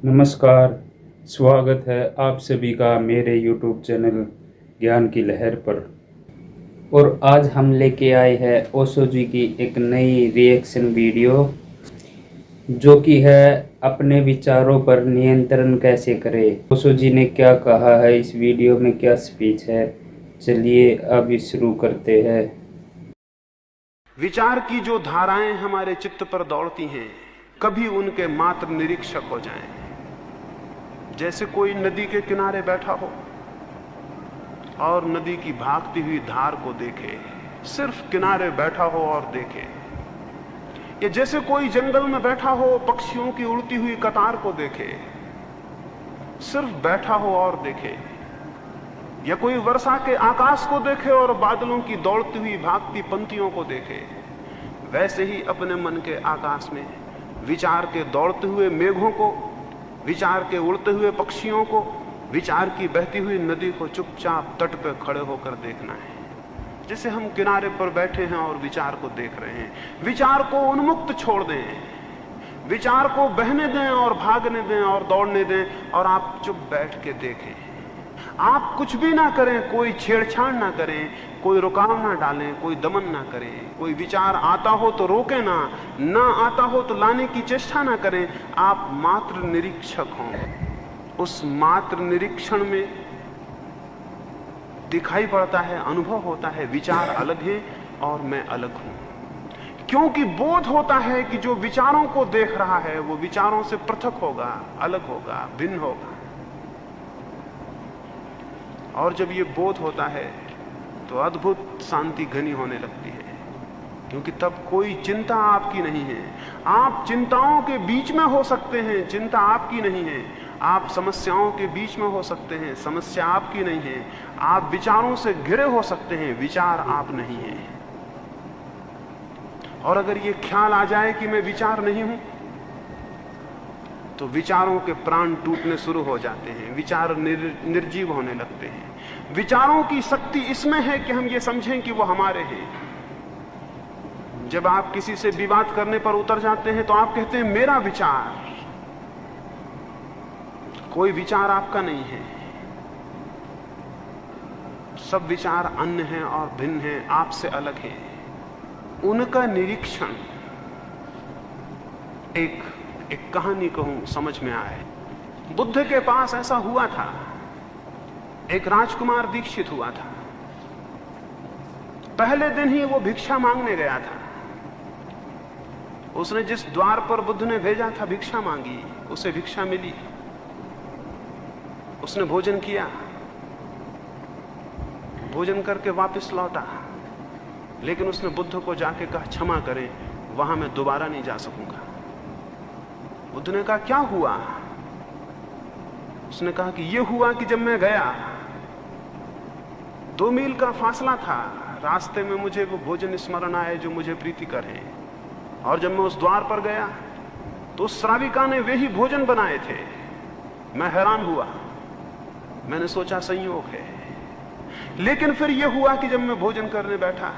नमस्कार, स्वागत है आप सभी का मेरे YouTube चैनल ज्ञान की लहर पर। और आज हम लेके आए हैं ओशो जी की एक नई रिएक्शन वीडियो, जो कि है अपने विचारों पर नियंत्रण कैसे करें। ओशो जी ने क्या कहा है इस वीडियो में, क्या स्पीच है, चलिए अभी शुरू करते हैं। विचार की जो धाराएं हमारे चित्त पर दौड़ती हैं, कभी उनके मात्र निरीक्षक हो जाएं। जैसे कोई नदी के किनारे बैठा हो और नदी की भागती हुई धार को देखे, सिर्फ किनारे बैठा हो और देखे। या जैसे कोई जंगल में बैठा हो, पक्षियों की उड़ती हुई कतार को देखे, सिर्फ बैठा हो और देखे। या कोई वर्षा के आकाश को देखे और बादलों की दौड़ती हुई भागती पंक्तियों को देखे। वैसे ही अपने मन के आकाश में विचार के दौड़ते हुए मेघों को, विचार के उड़ते हुए पक्षियों को, विचार की बहती हुई नदी को चुपचाप तट पर खड़े होकर देखना है। जैसे हम किनारे पर बैठे हैं और विचार को देख रहे हैं। विचार को उन्मुक्त छोड़ दें, विचार को बहने दें और भागने दें और दौड़ने दें, और आप चुप बैठ के देखें। आप कुछ भी ना करें, कोई छेड़छाड़ ना करें, कोई रुकाव ना डालें, कोई दमन ना करें। कोई विचार आता हो तो रोके ना आता हो तो लाने की चेष्टा ना करें। आप मात्र निरीक्षक हों। उस मात्र निरीक्षण में दिखाई पड़ता है, अनुभव होता है, विचार अलग है और मैं अलग हूं। क्योंकि बोध होता है कि जो विचारों को देख रहा है वो विचारों से पृथक होगा, अलग होगा, भिन्न होगा। और जब ये बोध होता है तो अद्भुत शांति घनी होने लगती है, क्योंकि तब कोई चिंता आपकी नहीं है। आप चिंताओं के बीच में हो सकते हैं, चिंता आपकी नहीं है। आप समस्याओं के बीच में हो सकते हैं, समस्या आपकी नहीं है। आप विचारों से घिरे हो सकते हैं, विचार आप नहीं हैं। और अगर ये ख्याल आ जाए कि मैं विचार नहीं हूं, तो विचारों के प्राण टूटने शुरू हो जाते हैं, विचार निर्जीव होने लगते हैं। विचारों की शक्ति इसमें है कि हम ये समझें कि वो हमारे हैं। जब आप किसी से विवाद करने पर उतर जाते हैं तो आप कहते हैं मेरा विचार। कोई विचार आपका नहीं है। सब विचार अन्य हैं और भिन्न हैं, आपसे अलग हैं। उनका निरीक्षण, एक कहानी कहूं समझ में आए। बुद्ध के पास ऐसा हुआ था, एक राजकुमार दीक्षित हुआ था। पहले दिन ही वो भिक्षा मांगने गया था। उसने जिस द्वार पर बुद्ध ने भेजा था भिक्षा मांगी, उसे भिक्षा मिली। उसने भोजन किया, भोजन करके वापस लौटा, लेकिन उसने बुद्ध को जाके कहा क्षमा करें, वहां मैं दोबारा नहीं जा सकूंगा। बुद्ध ने कहा क्या हुआ? उसने कहा कि यह हुआ कि जब मैं गया, 2 मील का फासला था, रास्ते में मुझे वो भोजन स्मरण आए जो मुझे प्रीतिकर है। और जब मैं उस द्वार पर गया तो उस श्राविका ने वे ही भोजन बनाए थे। मैं हैरान हुआ, मैंने सोचा संयोग है। लेकिन फिर यह हुआ कि जब मैं भोजन करने बैठा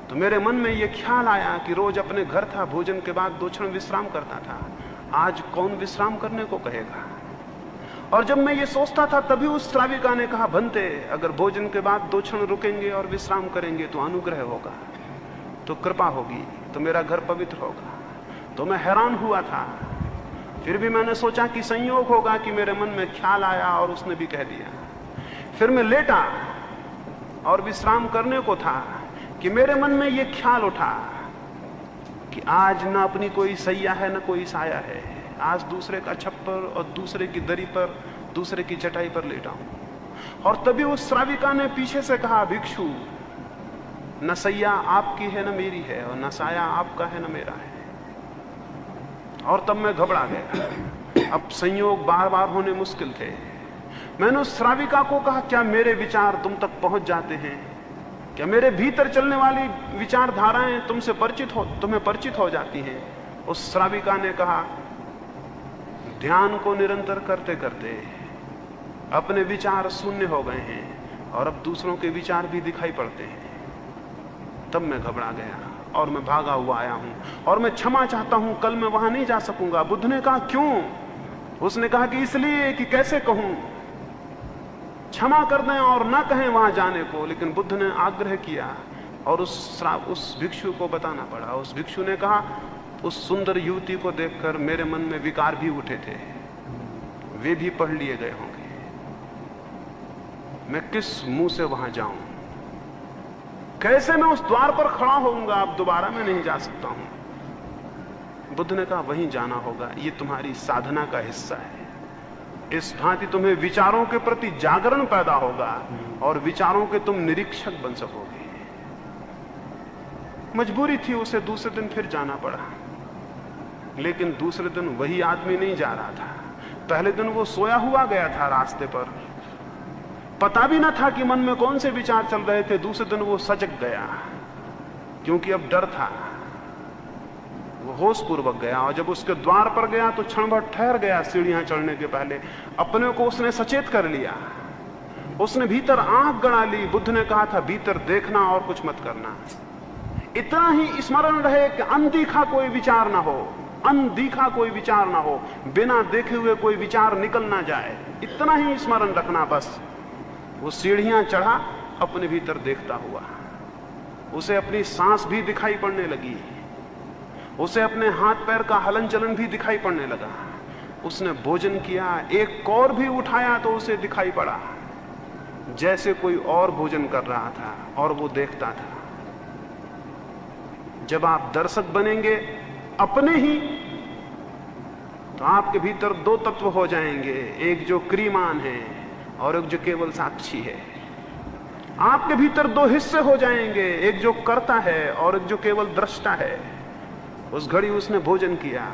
तो मेरे मन में यह ख्याल आया कि रोज अपने घर था, भोजन के बाद 2 क्षण विश्राम करता था, आज कौन विश्राम करने को कहेगा। और जब मैं ये सोचता था तभी उस श्राविका ने कहा भंते, अगर भोजन के बाद 2 क्षण रुकेंगे और विश्राम करेंगे तो अनुग्रह होगा, तो कृपा होगी, तो मेरा घर पवित्र होगा। तो मैं हैरान हुआ था। फिर भी मैंने सोचा कि संयोग होगा कि मेरे मन में ख्याल आया और उसने भी कह दिया। फिर मैं लेटा और विश्राम करने को था कि मेरे मन में यह ख्याल उठा कि आज न अपनी कोई सैया है न कोई साया है, आज दूसरे का छप्पर और दूसरे की दरी पर, दूसरे की चटाई पर लेटा हूं। और तभी उस श्राविका ने पीछे से कहा भिक्षु, न सैया आपकी है न मेरी है, और न साया आपका है न मेरा है। और तब मैं घबरा गया। अब संयोग बार बार होने मुश्किल थे। मैंने उस श्राविका को कहा क्या मेरे विचार तुम तक पहुंच जाते हैं? क्या मेरे भीतर चलने वाली विचारधाराएं तुम्हें परिचित हो जाती हैं? उस श्राविका ने कहा ध्यान को निरंतर करते करते अपने विचार शून्य हो गए हैं और अब दूसरों के विचार भी दिखाई पड़ते हैं। तब मैं घबरा गया और मैं भागा हुआ आया हूं और मैं क्षमा चाहता हूं, कल मैं वहां नहीं जा सकूंगा। बुद्ध ने कहा क्यों? उसने कहा कि इसलिए कि कैसे कहूं, क्षमा कर दें और ना कहें वहां जाने को। लेकिन बुद्ध ने आग्रह किया और उस भिक्षु को बताना पड़ा। उस भिक्षु ने कहा, उस सुंदर युवती को देखकर मेरे मन में विकार भी उठे थे, वे भी पढ़ लिए गए होंगे, मैं किस मुंह से वहां जाऊं? कैसे मैं उस द्वार पर खड़ा होऊंगा? अब दोबारा मैं नहीं जा सकता हूं। बुद्ध ने कहा वहीं जाना होगा, ये तुम्हारी साधना का हिस्सा है। इस भांति तुम्हें विचारों के प्रति जागरण पैदा होगा और विचारों के तुम निरीक्षक बन सकोगे। मजबूरी थी, उसे दूसरे दिन फिर जाना पड़ा। लेकिन दूसरे दिन वही आदमी नहीं जा रहा था। पहले दिन वो सोया हुआ गया था रास्ते पर, पता भी ना था कि मन में कौन से विचार चल रहे थे। दूसरे दिन वो सजग गया, क्योंकि अब डर था। वो होश पूर्वक गया और जब उसके द्वार पर गया तो क्षण भर ठहर गया। सीढ़ियां चढ़ने के पहले अपने को उसने सचेत कर लिया। उसने भीतर आंख गड़ा ली। बुद्ध ने कहा था भीतर देखना और कुछ मत करना। इतना ही स्मरण रहे कि अनदेखा कोई विचार ना हो, अनदेखा कोई विचार ना हो, बिना देखे हुए कोई विचार निकल ना जाए। इतना ही स्मरण रखना बस। वो सीढ़ियां चढ़ा, अपने भीतर देखता हुआ। उसे अपनी सांस भी दिखाई पड़ने लगी, उसे अपने हाथ पैर का हलन चलन भी दिखाई पड़ने लगा। उसने भोजन किया, एक कौर भी उठाया तो उसे दिखाई पड़ा जैसे कोई और भोजन कर रहा था और वो देखता था। जब आप दर्शक बनेंगे अपने ही, तो आपके भीतर दो तत्व हो जाएंगे, एक जो क्रियमान है और एक जो केवल साक्षी है। आपके भीतर दो हिस्से हो जाएंगे, एक जो करता है और एक जो केवल दृष्टा है। उस घड़ी उसने भोजन किया,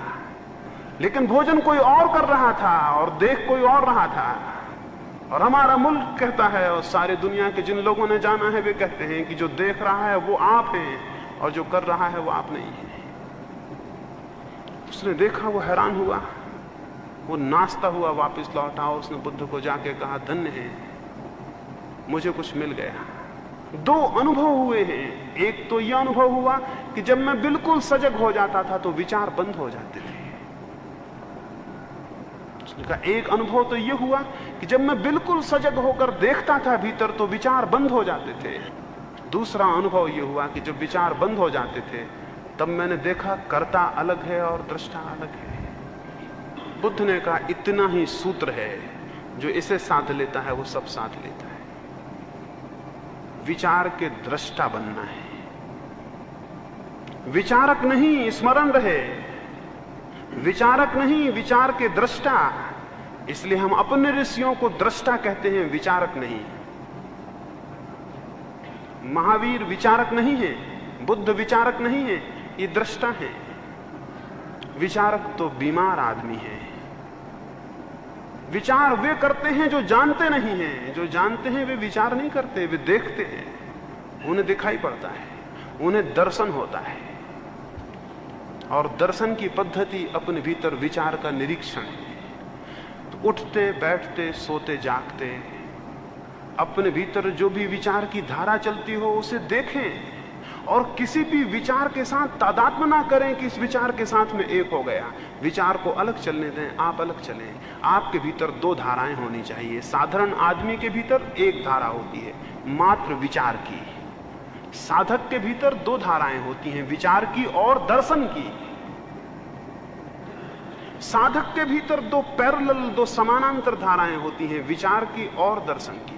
लेकिन भोजन कोई और कर रहा था और देख कोई और रहा था। और हमारा मुल्क कहता है और सारी दुनिया के जिन लोगों ने जाना है वे कहते हैं कि जो देख रहा है वो आप हैं और जो कर रहा है वो आप नहीं है। उसने देखा, वो हैरान हुआ, वो नाचता हुआ वापस लौटा और उसने बुद्ध को जाके कहा धन्य है, मुझे कुछ मिल गया। दो अनुभव हुए हैं। एक तो यह अनुभव हुआ कि जब मैं बिल्कुल सजग हो जाता था तो विचार बंद हो जाते थे। उसने कहा एक अनुभव तो यह हुआ कि जब मैं बिल्कुल सजग होकर देखता था भीतर तो विचार बंद हो जाते थे। दूसरा अनुभव यह हुआ कि जब विचार बंद हो जाते थे तब मैंने देखा कर्ता अलग है और दृष्टा अलग है। बुद्ध ने कहा इतना ही सूत्र है, जो इसे साध लेता है वो सब साध लेता है। विचार के दृष्टा बनना है, विचारक नहीं। स्मरण रहे, विचारक नहीं, विचार के दृष्टा। इसलिए हम अपने ऋषियों को दृष्टा कहते हैं, विचारक नहीं। महावीर विचारक नहीं है, बुद्ध विचारक नहीं है, ये दृष्टा है। विचारक तो बीमार आदमी है। विचार वे करते हैं जो जानते नहीं हैं। जो जानते हैं वे विचार नहीं करते, वे देखते हैं, उन्हें दिखाई पड़ता है, उन्हें दर्शन होता है। और दर्शन की पद्धति अपने भीतर विचार का निरीक्षण है। तो उठते बैठते सोते जागते अपने भीतर जो भी विचार की धारा चलती हो उसे देखें और किसी भी विचार के साथ तादात्म्य ना करें कि इस विचार के साथ में एक हो गया। विचार को अलग चलने दें, आप अलग चलें। आपके भीतर दो धाराएं होनी चाहिए। साधारण आदमी के भीतर एक धारा होती है, मात्र विचार की। साधक के भीतर दो धाराएं होती हैं, विचार की और दर्शन की। साधक के भीतर दो पैरेलल, दो समानांतर धाराएं होती हैं, विचार की और दर्शन की।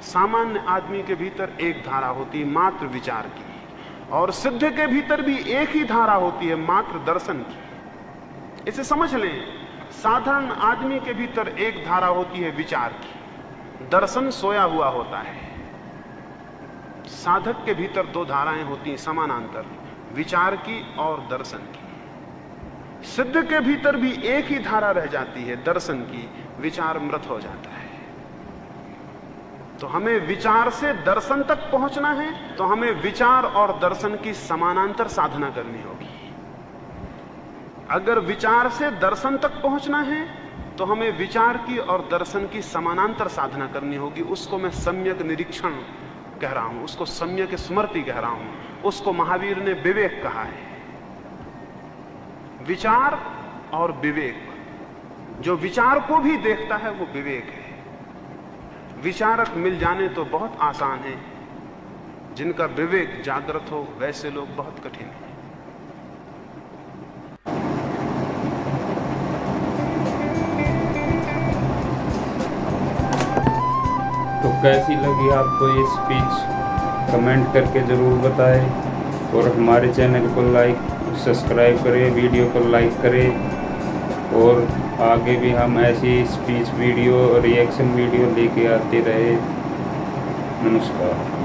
सामान्य आदमी के भीतर एक धारा होती है, मात्र विचार की। और सिद्ध के भीतर भी एक ही धारा होती है, मात्र दर्शन की। इसे समझ लें, साधारण आदमी के भीतर एक धारा होती है विचार की, दर्शन सोया हुआ होता है। साधक के भीतर दो धाराएं होती हैं समानांतर, विचार की और दर्शन की। सिद्ध के भीतर भी एक ही धारा रह जाती है, दर्शन की। विचार मृत हो जाता है। तो हमें विचार से दर्शन तक पहुंचना है, तो हमें विचार और दर्शन की समानांतर साधना करनी होगी। अगर विचार से दर्शन तक पहुंचना है तो हमें विचार की और दर्शन की समानांतर साधना करनी होगी। उसको मैं सम्यक निरीक्षण कह रहा हूं, उसको सम्यक स्मृति कह रहा हूं। उसको महावीर ने विवेक कहा है। विचार और विवेक, जो विचार को भी देखता है वो विवेक है। विचारक मिल जाने तो बहुत आसान है, जिनका विवेक जागृत हो वैसे लोग बहुत कठिन हैं। तो कैसी लगी आपको ये स्पीच, कमेंट करके ज़रूर बताएं और हमारे चैनल को सब्सक्राइब करें, वीडियो को लाइक करें और आगे भी हम ऐसी स्पीच वीडियो और रिएक्शन वीडियो लेके आते रहे। नमस्कार।